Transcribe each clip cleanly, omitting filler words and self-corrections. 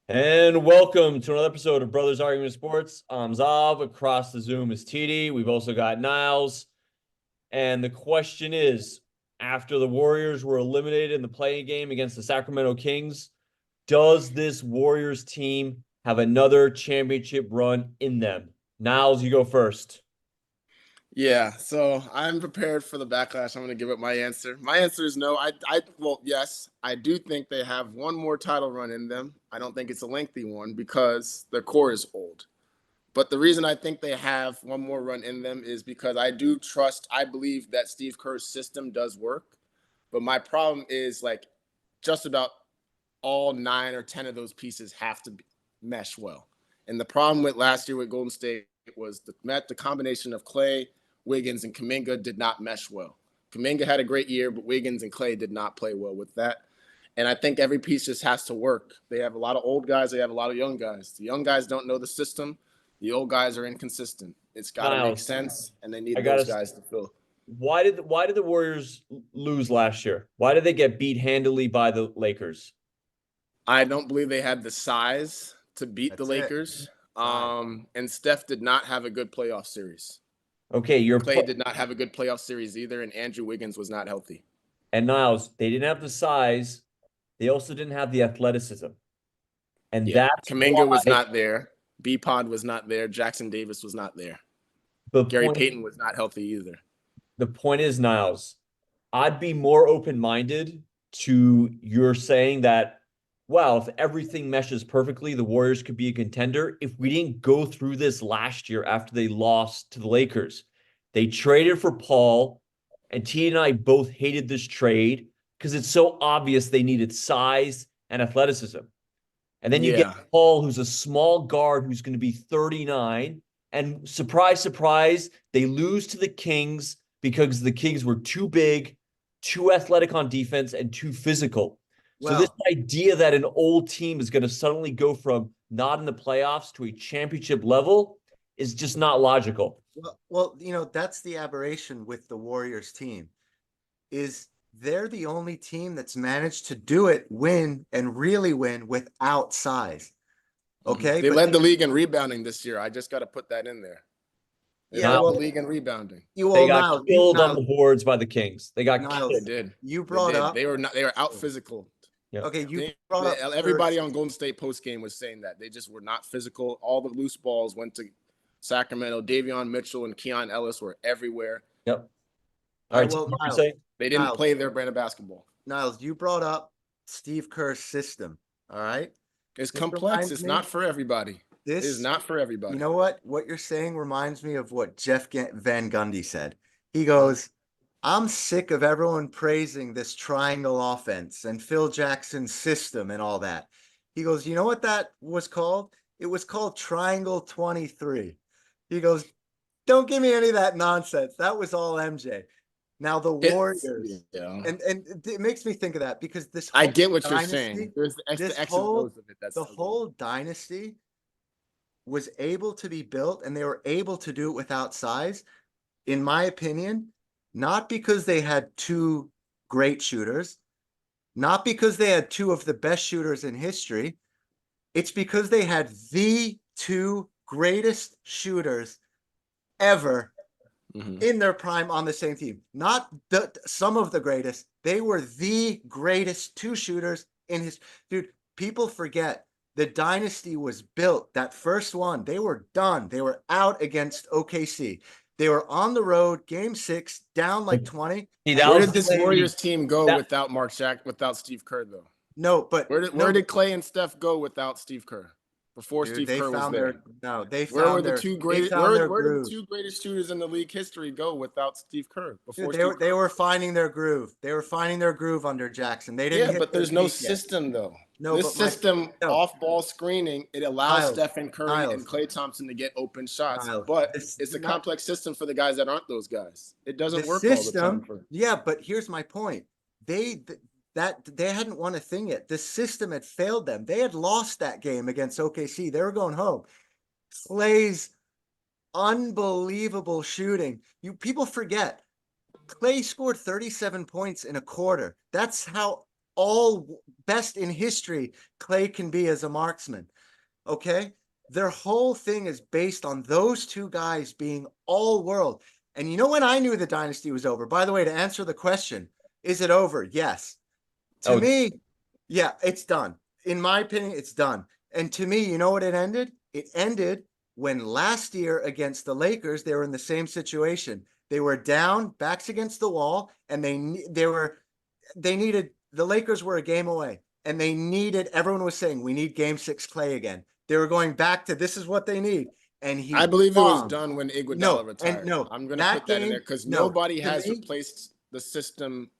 And welcome to another episode of Brothers Argument Sports. I'm Zav. Across the Zoom is TD. We've also got Niles. And the question is, after the Warriors were eliminated in the playing game against the Sacramento Kings, does this Warriors team have another championship run in them? Niles, you go first. Yeah, so I'm prepared for the backlash. I'm going to give it my answer. My answer is no. Well, yes, I do think they have one more title run in them. I don't think it's a lengthy one because their core is old. But the reason I think they have one more run in them is because I believe that Steve Kerr's system does work. But my problem is like just about all 9 or 10 of those pieces have to mesh well. And the problem with last year with Golden State was the combination of Clay, Wiggins, and Kuminga did not mesh well. Kuminga had a great year, but Wiggins and Clay did not play well with that. And I think every piece just has to work. They have a lot of old guys. They have a lot of young guys. The young guys don't know the system. The old guys are inconsistent. It's got to make Niles, sense, and they I need those gotta. guys to fill. Why did the Warriors lose last year? Why did they get beat handily by the Lakers? I don't believe they had the size to beat the That's it. Lakers. Size. And Steph did not have a good playoff series. Okay, Clay did not have a good playoff series either, and Andrew Wiggins was not healthy. And Niles, they didn't have the size. They also didn't have the athleticism. And that's Kuminga was why not there. B-Pod was not there. Jackson Davis was not there. the Gary point, Payton was not healthy either. the point is, Niles, I'd be more open-minded to your saying that, well, if everything meshes perfectly, the Warriors could be a contender. If we didn't go through this last year after they lost to the Lakers, they traded for Paul, and T and I both hated this trade because it's so obvious they needed size and athleticism. And then you get Paul, who's a small guard who's going to be 39. And surprise, surprise, they lose to the Kings because the Kings were too big, too athletic on defense, and too physical. So this idea that an old team is going to suddenly go from not in the playoffs to a championship level is just not logical. That's the aberration with the Warriors team is they're the only team that's managed to do it, win and really win without size. Okay. They led the league in rebounding this year. I just got to put that in there. They led the league in rebounding. They got killed on the boards by the Kings. They got killed. They did. You brought up. They were out physical. Yeah. Okay, brought up everybody on Golden State post game was saying that they just were not physical. All the loose balls went to Sacramento. Davion Mitchell and Keon Ellis were everywhere. Yep. All right. Well, Niles, they didn't play their brand of basketball. Niles, you brought up Steve Kerr's system. All right. It's complex. It's not for everybody. This is not for everybody. You know what? What you're saying reminds me of what Jeff Van Gundy said. He goes, I'm sick of everyone praising this triangle offense and Phil Jackson's system and all that. He goes, you know what that was called? It was called Triangle 23. He goes, don't give me any of that nonsense. That was all MJ. Now the Warriors, and it makes me think of that because this I get what you're saying. There's the whole dynasty was able to be built, and they were able to do it without size, in my opinion, not because they had two great shooters, not because they had two of the best shooters in history. It's because they had the two greatest shooters ever in their prime on the same team. Not some of the greatest. They were the greatest two shooters in his. Dude, people forget the dynasty was built. That first one, they were done. They were out against OKC. They were on the road, game 6, down like 20. Where did this Warriors team go without Steve Kerr, though? No, but where did Clay and Steph go without Steve Kerr? Before Steve Kerr was there. Where were the two greatest shooters in the league history go without Steve Kerr? They were finding their groove. They were finding their groove under Jackson. They didn't. Yeah, but there's no system though. This system, off-ball screening, it allows Stephen Curry and Klay Thompson to get open shots. But it's a complex system for the guys that aren't those guys. It doesn't work all the time. Yeah, but here's my point. They hadn't won a thing yet. The system had failed them. They had lost that game against OKC. They were going home. Clay's unbelievable shooting. People forget. Clay scored 37 points in a quarter. That's how all best in history Klay can be as a marksman. Okay? Their whole thing is based on those two guys being all world. And you know when I knew the dynasty was over? By the way, to answer the question, is it over? Yes. To Oh. me, yeah, it's done. In my opinion, it's done. And to me, you know what it ended? It ended when last year against the Lakers, they were in the same situation. They were down, backs against the wall, and they needed, the Lakers were a game away, and they needed, everyone was saying, we need game 6 Klay again. They were going back to this is what they need. And I believe it was bombed. done when Iguodala No, retired. and no, I'm going to that put that in game- there because no, nobody to has me- replaced the system.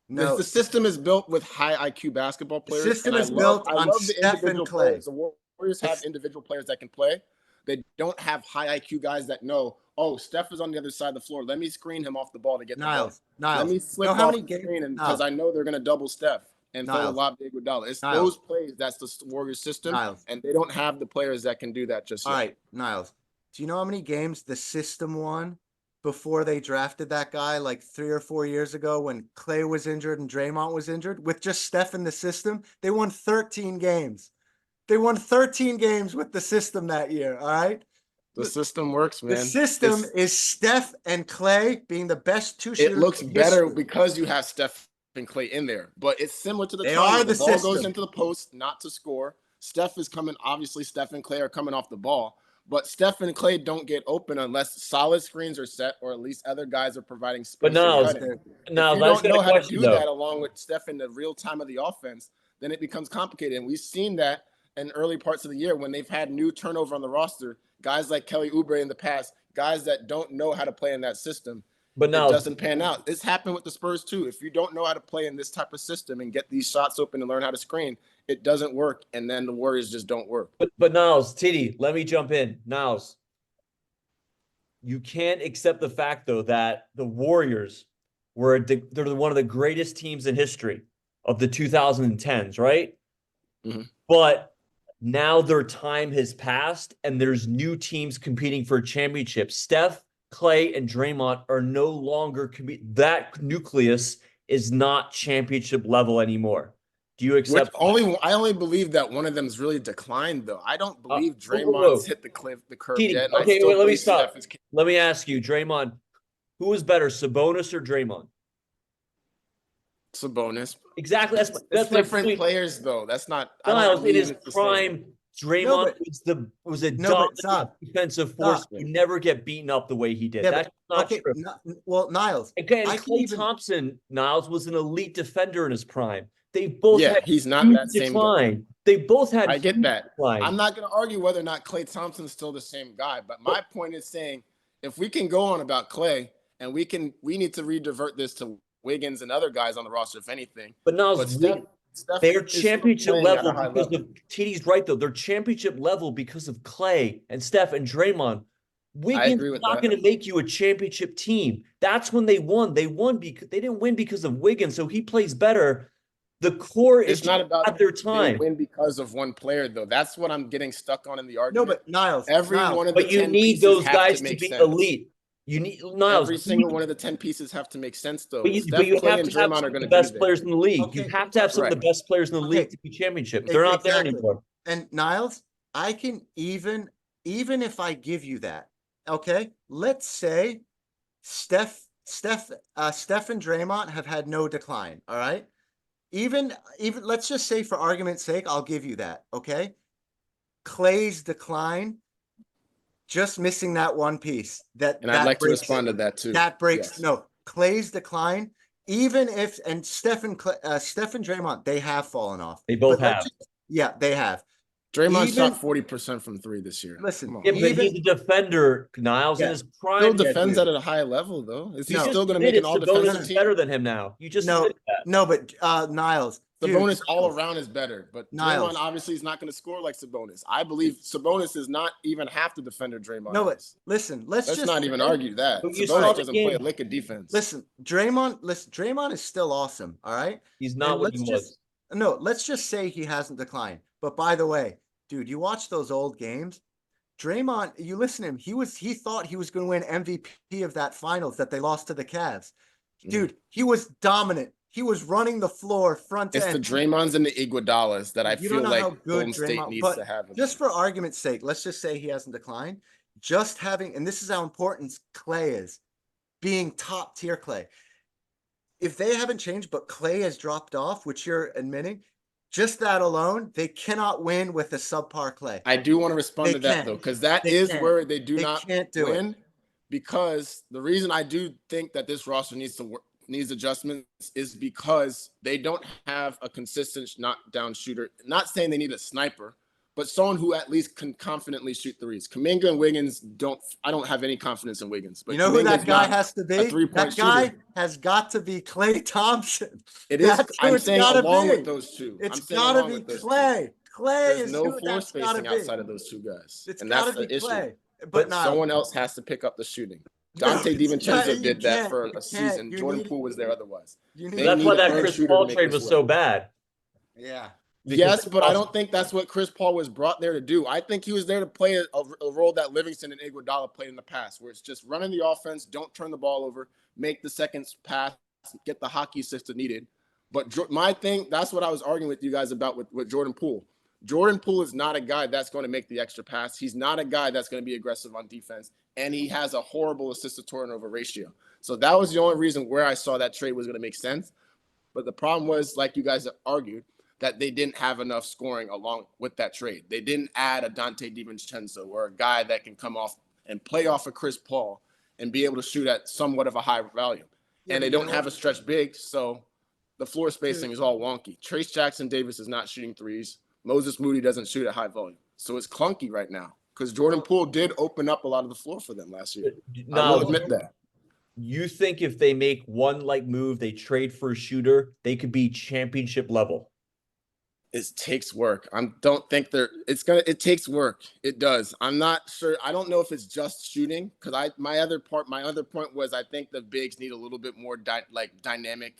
No, The system is built with high IQ basketball players. system and is built on the Steph and individual Klay. players. The Warriors have individual players that can play. They don't have high IQ guys that know, oh, Steph is on the other side of the floor. Let me screen him off the ball to get the ball. Let me slip know how off many the games? screen because I know they're going to double Steph and throw the Niles. lob to Iguodala. It's Niles. those plays. That's the Warriors system, Niles. and they don't have the players that can do that just All yet. right, Niles. Do you know how many games the system won before they drafted that guy like 3 or 4 years ago when Klay was injured and Draymond was injured? With just Steph in the system, they won 13 games. They won 13 games with the system that year. All right. The system works, man. The system is Steph and Klay being the best two shooters. It looks in better history. because you have Steph and Klay in there, but it's similar to the They triangle. are the ball goes system. into the post, not to score. Steph is coming. Obviously, Steph and Klay are coming off the ball, but Steph and Klay don't get open unless solid screens are set, or at least other guys are providing space. But now, if you that's don't know a how to question, do though. that along with Steph in the real time of the offense, then it becomes complicated. And we've seen that in early parts of the year when they've had new turnover on the roster. Guys like Kelly Oubre in the past, guys that don't know how to play in that system. But now it doesn't pan out. It's happened with the Spurs too. If you don't know how to play in this type of system and get these shots open and learn how to screen, it doesn't work. And then the Warriors just don't work. But Niles, Titty, let me jump in. Niles, you can't accept the fact though that the Warriors they're one of the greatest teams in history of the 2010s, right? Mhm. But now their time has passed and there's new teams competing for a championship. Steph, Klay, and Draymond are no longer that nucleus is not championship level anymore. Do you accept? I only believe that one of them's really declined though. I don't believe Draymond's hit the curve Titi, yet. okay, wait, let me stop. Let me ask you, Draymond, who is better, Sabonis or Draymond? Sabonis. Exactly. That's different my point. players though. That's not. Niles, in his prime, Draymond was a dominant defensive force who never get beaten up the way he did. That's not true. Well, Niles. Again, Klay Thompson, Niles, was an elite defender in his prime. They both had he's not that same guy. They both had. I get that. Decline. I'm not going to argue whether or not Klay Thompson's still the same guy, but my point is saying if we can go on about Klay and we need to redivert this to Wiggins and other guys on the roster, if anything. But Niles, Steph they're championship level because of TD's right though. They're championship level because of Klay and Steph and Draymond. Wiggins is not going to make you a championship team. That's when they won. They won because they didn't win because of Wiggins, so he plays better. The core is not about at their time. They win because of one player, though. That's what I'm getting stuck on in the argument. No, but Niles, one of the but you need those guys to be elite. You need Niles. Every single one of the 10 pieces have to make sense, though. But you have to have some of the best players in the league. Okay. You have to have some of the best players in the league to be championship. They're not there anymore. And Niles, I can even if I give you that, okay? Let's say Steph and Draymond have had no decline. All right. Even let's just say for argument's sake, I'll give you that. Okay. Klay's decline, just missing that one piece. I'd like to respond to that too. That breaks Klay's decline. Even if Steph and Draymond, they have fallen off. They both have. They have. Draymond shot 40% from 3 this year. Listen, but he's a defender, Niles, in his prime. Still defends at a high level, though. Is he still going to make an all-defensive team? Better than him now. You just but Niles. Sabonis all around is better, but Draymond obviously is not going to score like Sabonis. I believe Sabonis is not even half the defender Draymond. No, but listen, let's not even argue that. Sabonis doesn't play a lick of defense. Listen, Draymond is still awesome. All right, he's not what he was. No, let's just say he hasn't declined. But by the way, dude, you watch those old games. Draymond, you listen to him. He thought he was going to win MVP of that finals that they lost to the Cavs. Dude, he was dominant. He was running the floor front to It's the end. Draymonds and the Iguodalas that I You feel don't know like how good Golden State Draymond, needs but to have. just for argument's sake, let's just say he hasn't declined. Just having, and this is how important Clay is, being top tier Clay. If they haven't changed, but Clay has dropped off, which you're admitting, just that alone, they cannot win with a subpar Clay. I do want to respond They to that can't. though, because that They is can't. where they do They not can't do it. win. Because the reason I do think that this roster needs to work, needs adjustments is because they don't have a consistent knockdown shooter. Not saying they need a sniper, but someone who at least can confidently shoot threes. Kuminga and Wiggins don't. I don't have any confidence in Wiggins. But You know who that Kuminga's guy not has to a be? three-point That guy shooter. has got to be Clay Thompson. It is. That's who I'm it's saying gotta along be. with those two. It's I'm saying gotta along be with those two. Clay. Clay There's is no who floor that's gotta spacing be. outside of those two guys, It's and that's gotta the be issue. Clay. But not, someone else has to pick up the shooting. No, Dante it's not- DiVincenzo you did that can't. for You a can't. season. You Jordan need- Poole was there otherwise. you need- They That's need why a that third Chris shooter to Paul make trade this was work. so bad. Yeah. Because Yes, Chris but I Paul's- don't think that's what Chris Paul was brought there to do. I think he was there to play a role that Livingston and Iguodala played in the past, where it's just running the offense, don't turn the ball over, make the second pass, get the hockey assist needed. But my thing, that's what I was arguing with you guys about with Jordan Poole. Jordan Poole is not a guy that's going to make the extra pass. He's not a guy that's going to be aggressive on defense, and he has a horrible assist-to-turnover ratio. So that was the only reason where I saw that trade was going to make sense. But the problem was, like you guys argued, that they didn't have enough scoring along with that trade. They didn't add a Dante DiVincenzo or a guy that can come off and play off of Chris Paul and be able to shoot at somewhat of a high volume. Yeah, And they but you don't know have what? a stretch big, so the floor spacing is all wonky. Trace Jackson Davis is not shooting threes. Moses Moody doesn't shoot at high volume. So it's clunky right now because Jordan Poole did open up a lot of the floor for them last year. I Now, will admit that. you think if they make one like move, they trade for a shooter, they could be championship level? It takes work. I don't think it takes work. It does. I'm not sure. I don't know if it's just shooting because my other point was I think the bigs need a little bit more dynamic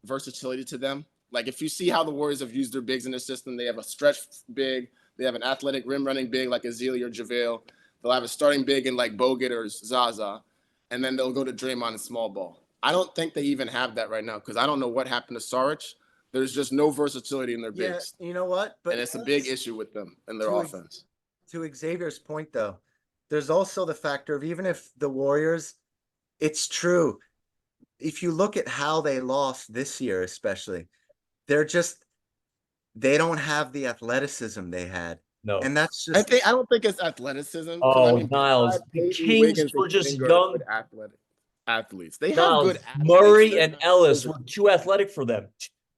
versatility to them. Like if you see how the Warriors have used their bigs in their system, they have a stretch big, they have an athletic rim running big like Ezeli or JaVale. They'll have a starting big in like Bogut or Zaza, and then they'll go to Draymond and small ball. I don't think they even have that right now because I don't know what happened to Saric. There's just no versatility in their Yeah, bigs. you know what? But And it's a big issue with them and their to offense. To Xavier's point, though, there's also the factor of even if the Warriors, it's true. If you look at how they lost this year, especially, they don't have the athleticism they had. No. And that's just I don't think it's athleticism. 'cause, Oh, Niles, besides the Peyton, Kings Wiggins, were and just Kuminga are young. good athletes. They have Niles, good athletes. Murray They're and not Ellis good were too athletic for them.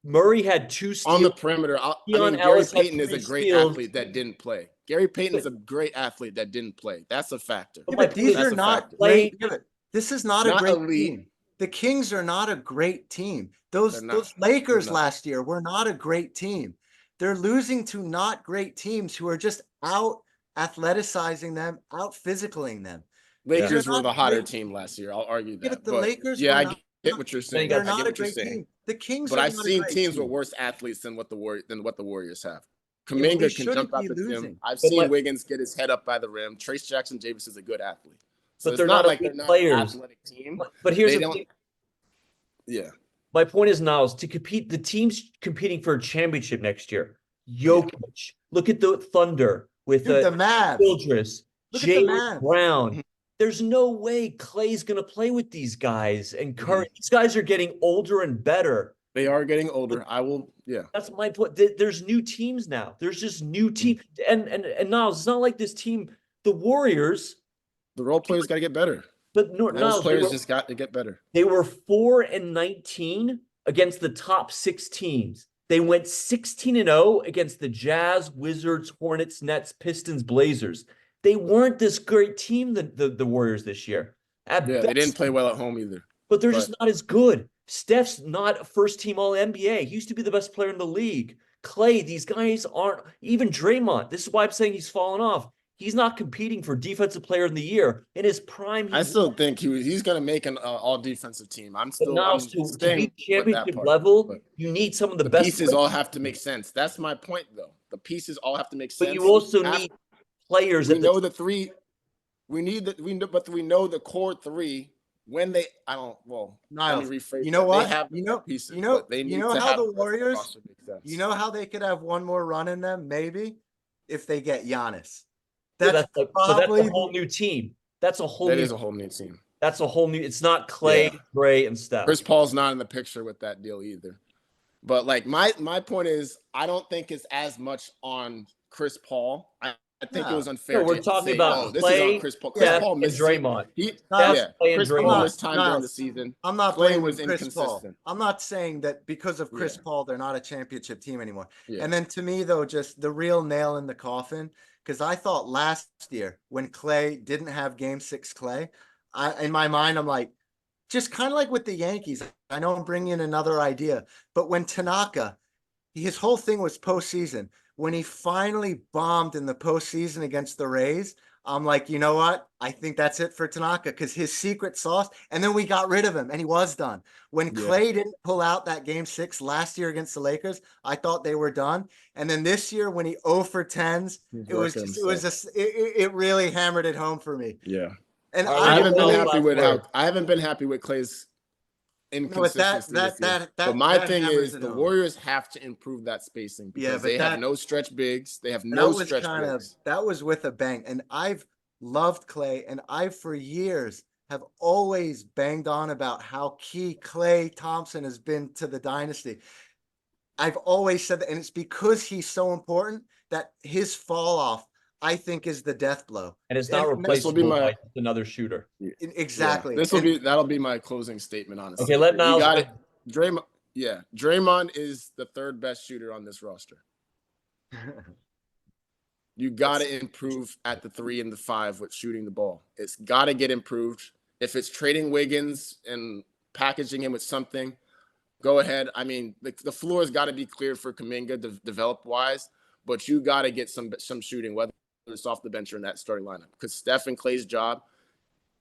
Murray had 2 steals. on the perimeter. Keon Gary Ellis had Payton is a 3 great steals. athlete that didn't play. Gary Payton is a great athlete that didn't play. That's a factor. Yeah, my but these point are is- not that's a great. factor. Yeah, but this is not a Not great elite. team. The Kings are not a great team. Those They're not. Lakers They're not. last year were not a great team. They're losing to not great teams who are just out athleticizing them, out physicaling them. Lakers They're were not the hotter great. team last year. I'll argue that. Yeah, but the Lakers yeah, were I not- get what you're saying. They're I not get a what you're great saying. team. The Kings But are I've not a seen great teams team. with worse athletes than what the Warriors have. Yeah, we Kuminga can shouldn't jump out be the gym. losing. I've But seen like- Wiggins get his head up by the rim. Trace Jackson Davis is a good athlete. So But it's they're not not like they're elite not players. an athletic team. But here's They the don't- thing. Yeah. My point is, Niles, to compete, the team's competing for a championship next year. Jokic. Look at the Thunder with Dude, the Mavs. Childress, Look at the Jalen Mavs. Brown. There's no way Clay's going to play with these guys. And these guys are getting older and better. They are getting older. Yeah. That's my point. There's new teams now. There's just new team. And Niles, it's not like this team, the Warriors, The role players got to get better. but no, Those Niles, players just got to get better. they were 4-19 against the top 6 teams. They went 16-0 against the Jazz, Wizards, Hornets, Nets, Pistons, Blazers. They weren't this great team, the Warriors this year. At Yeah, they best, didn't play well at home either. but they're just not as good. Steph's not a first-team All-NBA. He used to be the best player in the league. Clay, these guys aren't. Even Draymond. This is why I'm saying he's fallen off. He's not competing for Defensive Player of the Year. In his prime, I still think he's going to make an all-defensive team. I'm But still now I'm to staying be with that championship part. level, But you need some of the the best pieces players. all have to make sense. That's my point, though. The pieces all have to make sense. But you also After- need players we at know the the three. We know the core three when they, I don't. Well, Niles, let me rephrase. you know that. what? They have You know, pieces, you know, but they you need know to how have the rest of Warriors, roster make sense. you know how they could have one more run in them, maybe, if they get Giannis. Yeah, That's but that's probably a whole new team. That's a whole That new is a whole new team. That's a whole new. It's not Clay, Yeah. Dre, and Steph. Chris Paul's not in the picture with that deal either. But like my point is, I don't think it's as much on Chris Paul. I think it was unfair. No, we're to talking say, about oh, this Clay, is on Chris Paul. Chris Steph, Paul and missed Draymond. Niles, Yeah, Clay and Chris Paul Draymond. missed time during the Niles, season. I'm not Clay blaming was Chris Paul. inconsistent. I'm not saying that because of Chris Yeah. Paul, they're not a championship team anymore. Yeah. And then to me, though, just the real nail in the coffin, because I thought last year when Clay didn't have Game 6 Clay, in my mind, I'm like, just kind of like with the Yankees. I know I'm bringing in another idea, but when Tanaka, his whole thing was postseason. When he finally bombed in the postseason against the Rays, I'm like, you know what? I think that's it for Tanaka because his secret sauce. And then we got rid of him and he was done. When Yeah. Clay didn't pull out that Game 6 last year against the Lakers, I thought they were done. And then this year, when he 0 for 10s, it really hammered it home for me. Yeah. And All I right, haven't been Last happy with word. I haven't been happy with Clay's inconsistency this year. But my thing hammers is it the home. Warriors have to improve that spacing Yeah, because but they have that- no stretch bigs. They have that no was stretch kind of bigs. that was with a bang. And I've loved Clay, and I for years have always banged on about how key Clay Thompson has been to the dynasty. I've always said that, and it's because he's so important that his fall off, I think, is the death blow. And it's not And this will be replaceable my- by just another shooter. Exactly. Yeah. That'll be my closing statement, honestly. Okay, let Niles. You got it. Draymond, yeah. Draymond is the third best shooter on this roster. You got to improve at the 3 and the 5 with shooting the ball. It's got to get improved. If it's trading Wiggins and packaging him with something, go ahead. I mean, the floor has got to be cleared for Kuminga develop wise, but you got to get some shooting, whether it's off the bench or in that starting lineup. Because Steph and Clay's job,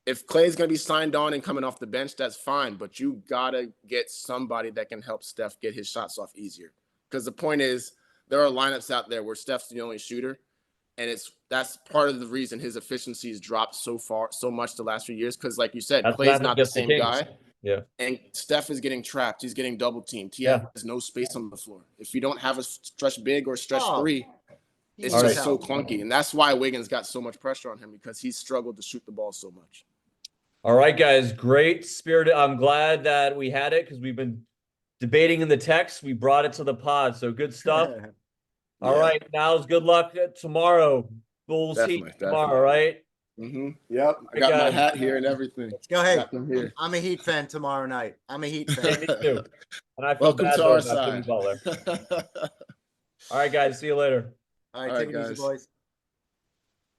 if Clay's going to be signed on and coming off the bench, that's fine. But you got to get somebody that can help Steph get his shots off easier. Because the point is, there are lineups out there where Steph's the only shooter. And that's part of the reason his efficiency has dropped so much the last few years. Because, like you said, That's what Clay's happened not the against the same Kings. guy. Yeah. And Steph is getting trapped. He's getting double teamed. He Yeah. has no space on the floor. If you don't have a stretch big or stretch Oh, 3, it's All just right. so clunky. And that's why Wiggins got so much pressure on him because he's struggled to shoot the ball so much. All right, guys. Great spirit. I'm glad that we had it because we've been debating in the text. We brought it to the pod. So good stuff. All Yeah. right. Niles, good luck tomorrow. Bulls Definitely, Heat tomorrow, right? Mm-hmm. Yep. I Hey, got my guys. hat here and everything. Let's go. Hey, Got them here. I'm a Heat fan tomorrow night. I'm a Heat Yeah, fan. me too. And I feel Welcome bad to though our about Jimmy side. Butler. All right, guys. See you later. All right, All right, take it easy, guys. boys.